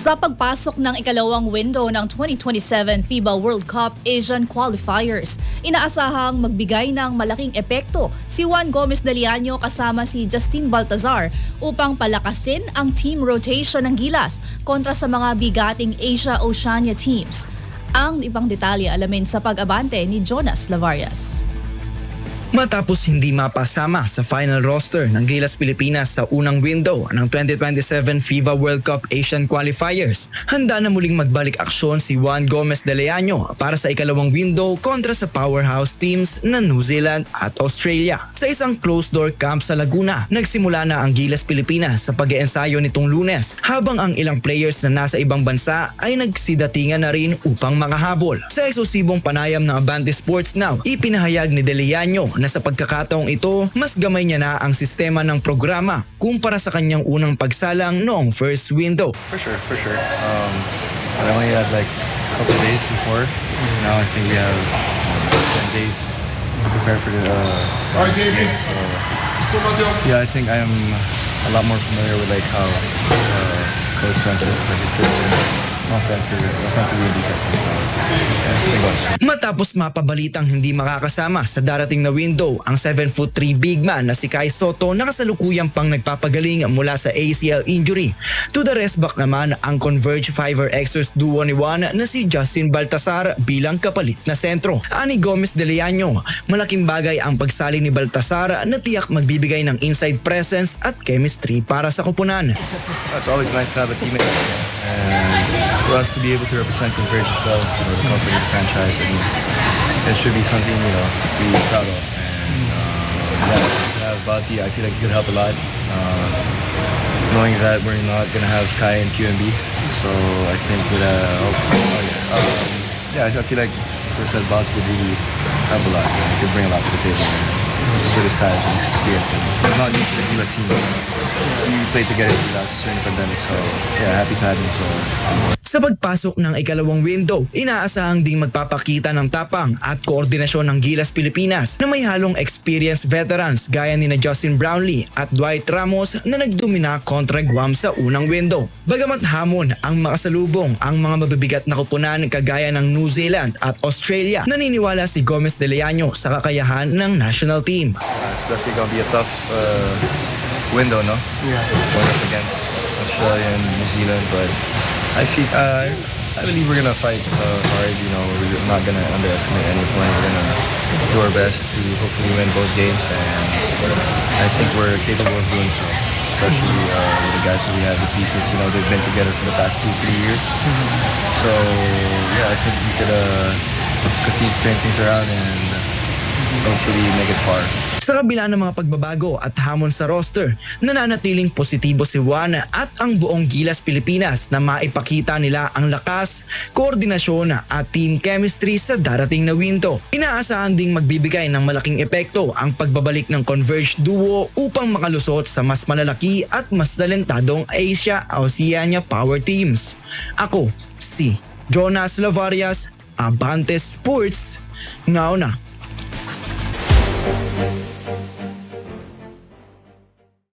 Sa pagpasok ng ikalawang window ng 2027 FIBA World Cup Asian Qualifiers, inaasahang magbigay ng malaking epekto si Juan Gomez Deliaño kasama si Justin Baltazar upang palakasin ang team rotation ng Gilas kontra sa mga bigating Asia-Oceania teams. Ang ibang detalye alamin sa pag-abante ni Jonas Lavarias. Matapos hindi mapasama sa final roster ng Gilas Pilipinas sa unang window ng 2027 FIBA World Cup Asian Qualifiers, handa na muling magbalik aksyon si Juan Gomez Deliaño para sa ikalawang window kontra sa powerhouse teams ng New Zealand at Australia. Sa isang closed-door camp sa Laguna, nagsimula na ang Gilas Pilipinas sa pag-iensayo nitong Lunes, habang ang ilang players na nasa ibang bansa ay nagsidatingan na rin upang makahabol. Sa eksklusibong panayam ng Abante Sports Now, ipinahayag ni Deliaño na sa pagkakataong ito, mas gamay niya na ang sistema ng programa kumpara sa kanyang unang pagsalang noong first window. For sure. I only had like a couple of days before. Now I think we have 10 days to prepare for the next game. So yeah, I think I am a lot more familiar with like how Coach Francis, like his system, offensively and defensively. So yeah, I think that's Matapos mapabalitang hindi makakasama sa darating na window ang 7'3" big man na si Kai Sotto na kasalukuyang pang nagpapagaling mula sa ACL injury. To the rest back naman ang Converge Fiverr Xers duo ni Juan na si Justin Baltazar bilang kapalit na sentro. Ani Gomez Deliaño, malaking bagay ang pagsali ni Baltazar na tiyak magbibigay ng inside presence at chemistry para sa koponan. It's always nice to have a teammate and for us to be able to represent Converge itself, the company, the franchise. I mean, it should be something to be proud of. And yeah, to have Balti, I feel like it could help a lot. Knowing that we're not gonna have Kai and QMB, so I think with I feel like first said Balti could really help a lot. It could bring a lot to the table. Just for the size and this experience. And it's not new to the Gilas scene. We played together in Gilas during the pandemic, so yeah, happy to have him. So. Sa pagpasok ng ikalawang window, inaasahang ding magpapakita ng tapang at koordinasyon ng Gilas Pilipinas na may halong experienced veterans gaya ni na Justin Brownlee at Dwight Ramos na nagdomina kontra Guam sa unang window. Bagamat hamon ang makasalubong ang mga mabibigat na koponan kagaya ng New Zealand at Australia, naniniwala si Gomez Deliaño sa kakayahan ng national team. It's definitely gonna be a tough window, no? Yeah. Going up against Australia and New Zealand, but I believe we're gonna fight hard. You know, we're not gonna underestimate any point. We're gonna do our best to hopefully win both games, and I think we're capable of doing so. Especially with the guys that we have, the pieces. You know, they've been together for the past 2-3 years. So yeah, I think we could continue to turn things around and hopefully make it far. Sa kabila ng mga pagbabago at hamon sa roster, nananatiling positibo si Juan at ang buong Gilas Pilipinas na maipakita nila ang lakas, koordinasyon at team chemistry sa darating na window. Inaasahan ding magbibigay ng malaking epekto ang pagbabalik ng Converge duo upang makalusot sa mas malalaki at mas talentadong Asia-Oceania power teams. Ako, si Jonas Lavarias, Abante Sports, Now na.